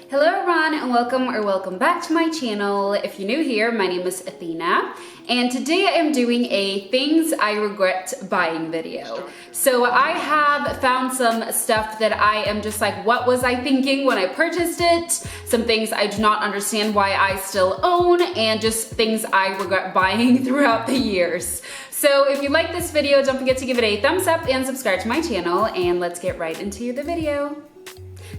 Hello everyone and welcome back to my channel. If you're new here, my name is Athena and today I am doing a things I regret buying video. So I have found some stuff that I am just like, what was I thinking when I purchased it? Some things I do not understand why I still own, and just things I regret buying throughout the years. So if you like this video, don't forget to give it a thumbs up and subscribe to my channel, and let's get right into the video.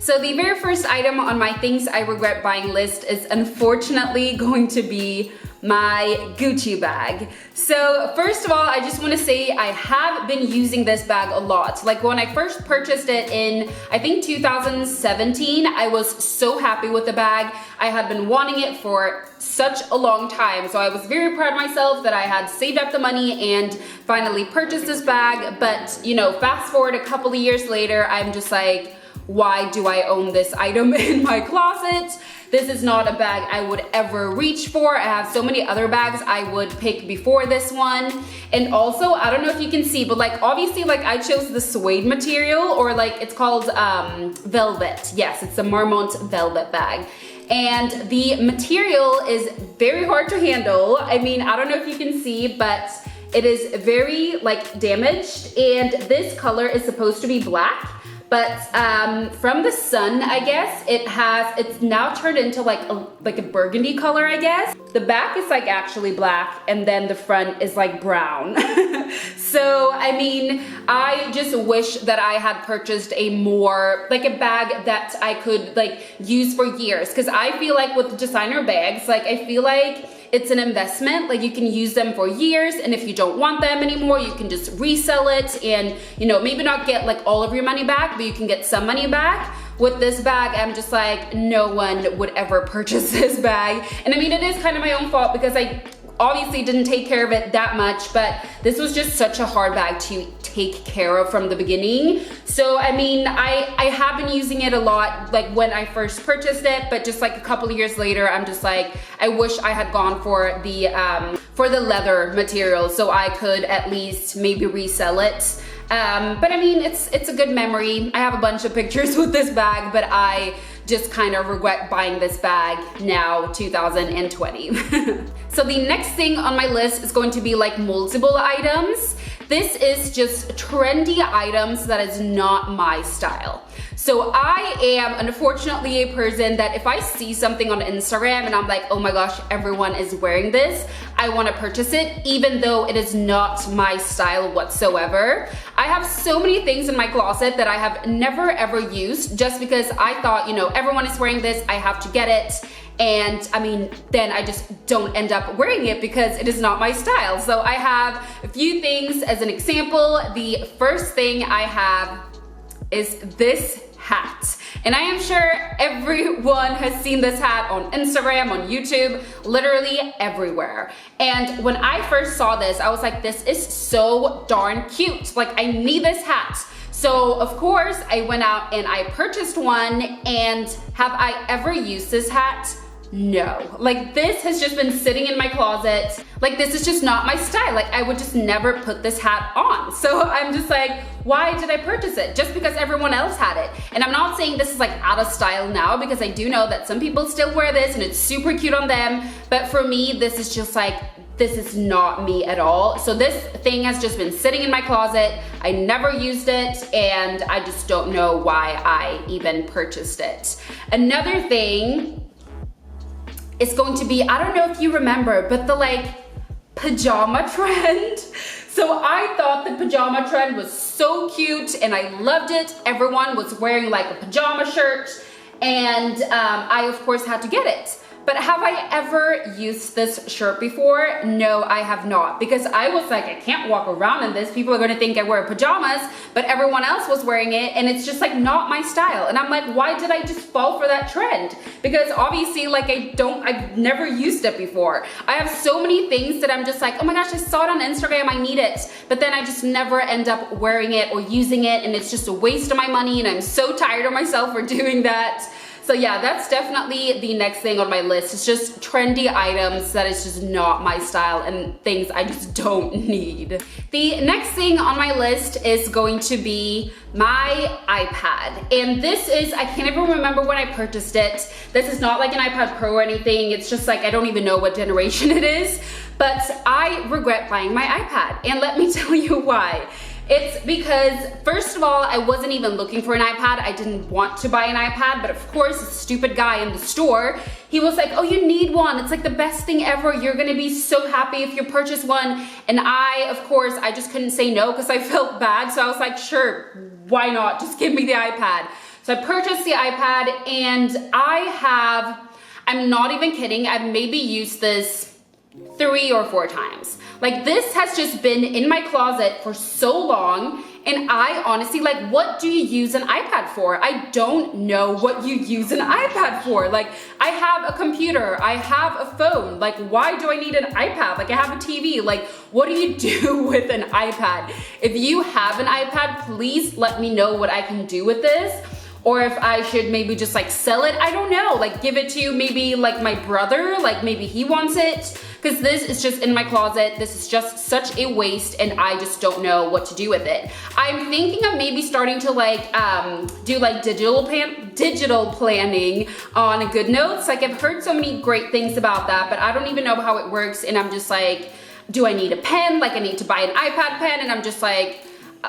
So the very first item on my things I regret buying list is unfortunately going to be my Gucci bag. So first of all, I just want to say I have been using this bag a lot. Like when I first purchased it in, I think 2017, I was so happy with the bag. I had been wanting it for such a long time. So I was very proud of myself that I had saved up the money and finally purchased this bag. But you know, fast forward a couple of years later, I'm just like, why do I own this item in my closet? This is not a bag I would ever reach for. I have so many other bags I would pick before this one. And also, I don't know if you can see, but like obviously like I chose the suede material, or like it's called velvet. Yes, it's the Marmont velvet bag. And the material is very hard to handle. I mean, I don't know if you can see, but it is very like damaged, and this color is supposed to be black. But from the sun, I guess, it's now turned into like a burgundy color, I guess. The back is like actually black, and then the front is like brown. So, I mean, I just wish that I had purchased a bag that I could like use for years. Cause I feel like with designer bags, like I feel like it's an investment. Like you can use them for years, and if you don't want them anymore, you can just resell it and, you know, maybe not get like all of your money back, but you can get some money back. With this bag, I'm just like, no one would ever purchase this bag. And I mean, it is kind of my own fault because I obviously didn't take care of it that much, but this was just such a hard bag to take care of from the beginning. So I mean, I have been using it a lot like when I first purchased it, but just like a couple of years later, I'm just like, I wish I had gone for the leather material so I could at least maybe resell it. But I mean, it's a good memory. I have a bunch of pictures with this bag, but I just kind of regret buying this bag now, 2020. So the next thing on my list is going to be like multiple items. This is just trendy items that is not my style. So I am unfortunately a person that if I see something on Instagram and I'm like, oh my gosh, everyone is wearing this, I want to purchase it even though it is not my style whatsoever. I have so many things in my closet that I have never ever used just because I thought, you know, everyone is wearing this, I have to get it. And I mean, then I just don't end up wearing it because it is not my style. So I have a few things as an example. The first thing I have is this hat. And I am sure everyone has seen this hat on Instagram, on YouTube, literally everywhere. And when I first saw this, I was like, this is so darn cute. Like, I need this hat. So of course I went out and I purchased one, and have I ever used this hat? No. Like, this has just been sitting in my closet. Like, this is just not my style. Like, I would just never put this hat on. So I'm just like, why did I purchase it? Just because everyone else had it. And I'm not saying this is like out of style now, because I do know that some people still wear this and it's super cute on them. But for me, this is just like, this is not me at all. So this thing has just been sitting in my closet. I never used it, and I just don't know why I even purchased it. Another thing is going to be, I don't know if you remember, but the like pajama trend. So I thought the pajama trend was so cute and I loved it. Everyone was wearing like a pajama shirt, and I of course had to get it. But have I ever used this shirt before? No, I have not, because I was like, I can't walk around in this. People are gonna think I wear pajamas, but everyone else was wearing it, and it's just like not my style. And I'm like, why did I just fall for that trend? Because obviously, like I've never used it before. I have so many things that I'm just like, oh my gosh, I saw it on Instagram, I need it. But then I just never end up wearing it or using it, and it's just a waste of my money, and I'm so tired of myself for doing that. So yeah, that's definitely the next thing on my list. It's just trendy items that is just not my style and things I just don't need. The next thing on my list is going to be my iPad. And this is, I can't even remember when I purchased it. This is not like an iPad Pro or anything. It's just like, I don't even know what generation it is, but I regret buying my iPad. And let me tell you why. It's because, first of all, I wasn't even looking for an iPad. I didn't want to buy an iPad, but of course, this stupid guy in the store, he was like, oh, you need one. It's like the best thing ever. You're gonna be so happy if you purchase one. And I, of course, I just couldn't say no because I felt bad. So I was like, sure, why not? Just give me the iPad. So I purchased the iPad and I'm not even kidding, I've maybe used this 3 or 4 times. Like, this has just been in my closet for so long, and I honestly, like, what do you use an iPad for? I don't know what you use an iPad for. Like, I have a computer, I have a phone. Like, why do I need an iPad? Like, I have a TV. Like, what do you do with an iPad? If you have an iPad, please let me know what I can do with this. Or if I should maybe just like sell it, I don't know, like give it to maybe like my brother, like maybe he wants it, because this is just in my closet. This is just such a waste and I just don't know what to do with it. I'm thinking of maybe starting to like do like digital planning on GoodNotes. Like, I've heard so many great things about that, but I don't even know how it works, and I'm just like, do I need a pen? Like, I need to buy an iPad pen, and I'm just like,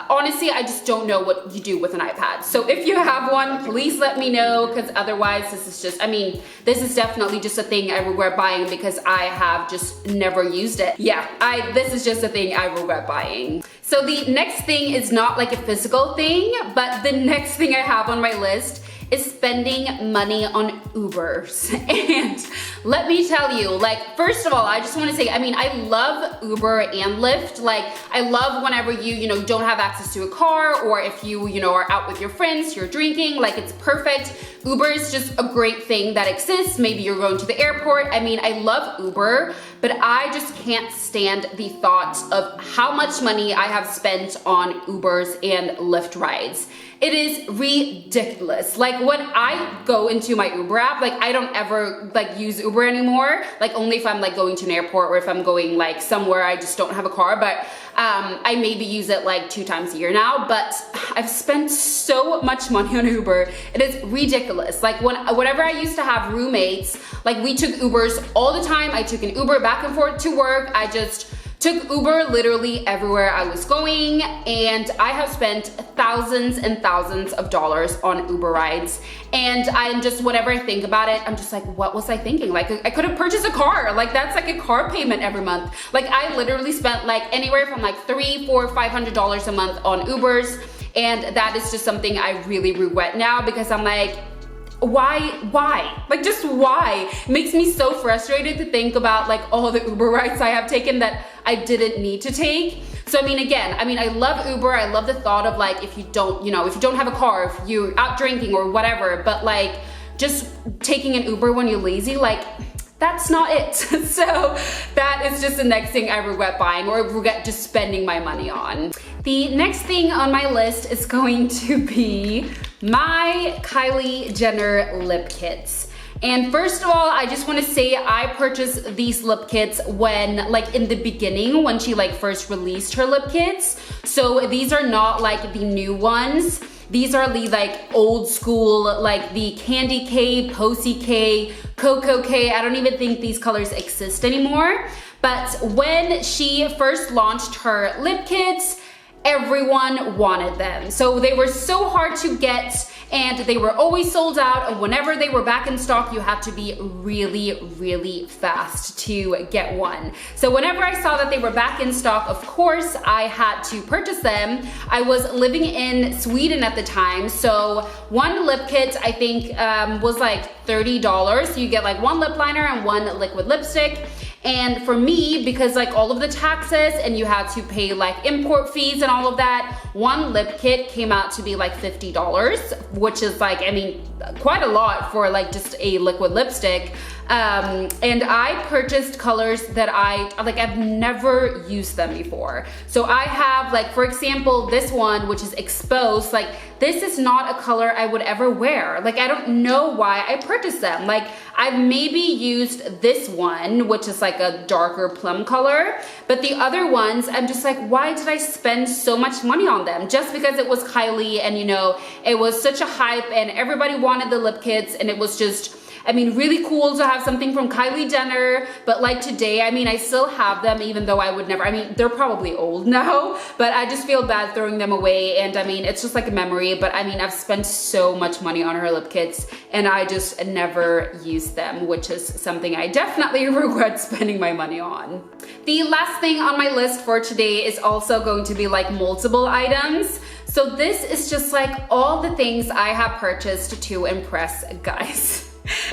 honestly, I just don't know what you do with an iPad. So if you have one, please let me know, because otherwise this is just, I mean, this is definitely just a thing I regret buying because I have just never used it. Yeah, this is just a thing I regret buying. So the next thing is not like a physical thing, but the next thing I have on my list is spending money on Ubers. And let me tell you, like, first of all, I just wanna say, I mean, I love Uber and Lyft. Like, I love whenever you don't have access to a car, or if you are out with your friends, you're drinking, like, it's perfect. Uber is just a great thing that exists. Maybe you're going to the airport. I mean, I love Uber, but I just can't stand the thought of how much money I have spent on Ubers and Lyft rides. It is ridiculous. Like, when I go into my Uber app, like, I don't ever like use Uber anymore. Like, only if I'm like going to an airport or if I'm going like somewhere I just don't have a car. But I maybe use it like 2 times a year now. But I've spent so much money on Uber. It is ridiculous. Like, whenever I used to have roommates, like, we took Ubers all the time. I took an Uber back and forth to work. I just took Uber literally everywhere I was going, and I have spent thousands and thousands of dollars on Uber rides. And I'm just, whenever I think about it, I'm just like, what was I thinking? Like, I could have purchased a car. Like, that's like a car payment every month. Like, I literally spent like anywhere from like $300, $400, $500 a month on Ubers. And that is just something I really regret now, because I'm like, why? Like, just why? It makes me so frustrated to think about like all the Uber rides I have taken that I didn't need to take. So I mean, again, I love Uber. I love the thought of like, if you don't have a car, if you're out drinking or whatever, but like just taking an Uber when you're lazy, like, that's not it. So that is just the next thing I regret buying, or regret just spending my money on. The next thing on my list is going to be my Kylie Jenner lip kits. And first of all, I just want to say I purchased these lip kits when, like, in the beginning, when she like first released her lip kits. So these are not like the new ones. These are the like old school, like the Candy K, Posy K, Coco K. I don't even think these colors exist anymore. But when she first launched her lip kits, everyone wanted them. So they were so hard to get, and they were always sold out. And whenever they were back in stock, you had to be really, really fast to get one. So whenever I saw that they were back in stock, of course, I had to purchase them. I was living in Sweden at the time, so one lip kit, I think, was like $30. So you get like one lip liner and one liquid lipstick. And for me, because like all of the taxes and you had to pay like import fees and all of that, one lip kit came out to be like $50, which is like, I mean, quite a lot for like just a liquid lipstick. And I purchased colors that I've never used them before. So I have, like, for example, this one, which is Exposed. Like, this is not a color I would ever wear. Like, I don't know why I purchased them. Like, I've maybe used this one, which is like a darker plum color, but the other ones, I'm just like, why did I spend so much money on them? Just because it was Kylie and, you know, it was such a hype and everybody wanted the lip kits, and it was just, I mean, really cool to have something from Kylie Jenner, but like today, I mean, I still have them, even though I would never, I mean, they're probably old now, but I just feel bad throwing them away, and I mean, it's just like a memory, but I mean, I've spent so much money on her lip kits, and I just never used them, which is something I definitely regret spending my money on. The last thing on my list for today is also going to be like multiple items. So this is just like all the things I have purchased to impress guys.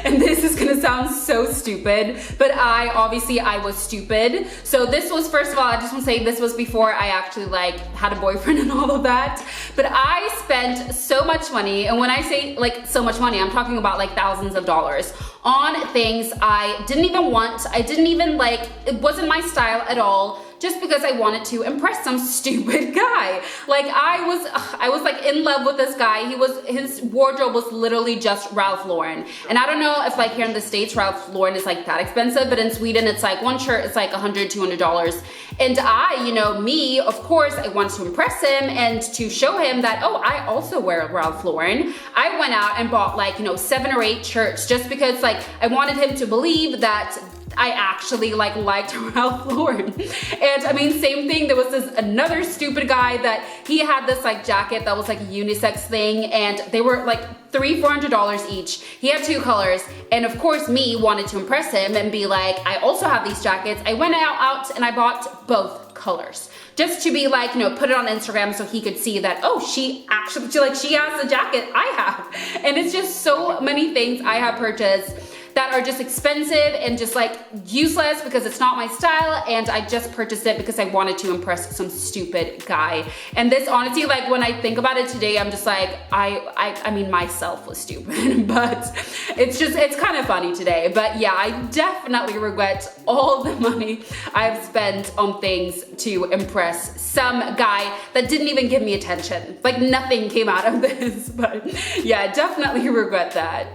And this is gonna sound so stupid, but I was stupid. So this was, first of all, I just wanna say this was before I actually like had a boyfriend and all of that. But I spent so much money, and when I say like so much money, I'm talking about like thousands of dollars on things I didn't even want. I didn't even like, it wasn't my style at all, just because I wanted to impress some stupid guy. Like I was like in love with this guy. His wardrobe was literally just Ralph Lauren. And I don't know if like here in the States, Ralph Lauren is like that expensive, but in Sweden, it's like one shirt, it's like $100, $200. And I, you know, me, of course, I wanted to impress him and to show him that, oh, I also wear Ralph Lauren. I went out and bought like, you know, 7 or 8 shirts just because like I wanted him to believe that I actually like liked Ralph Lauren. And I mean, same thing, there was this another stupid guy that he had this like jacket that was like a unisex thing, and they were like $300-$400 each. He had 2 colors, and of course me wanted to impress him and be like, I also have these jackets. I went out and I bought both colors just to be like, you know, put it on Instagram so he could see that, oh, she has the jacket I have. And it's just so many things I have purchased that are just expensive and just like useless because it's not my style, and I just purchased it because I wanted to impress some stupid guy. And this honestly, like when I think about it today, I'm just like, I mean, myself was stupid, but it's kind of funny today. But yeah, I definitely regret all the money I've spent on things to impress some guy that didn't even give me attention. Like nothing came out of this, but yeah, definitely regret that.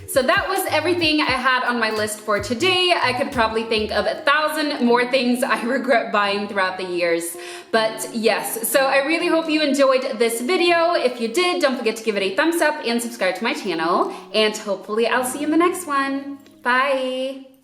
So that was everything I had on my list for today. I could probably think of 1,000 more things I regret buying throughout the years. But yes, so I really hope you enjoyed this video. If you did, don't forget to give it a thumbs up and subscribe to my channel. And hopefully I'll see you in the next one. Bye.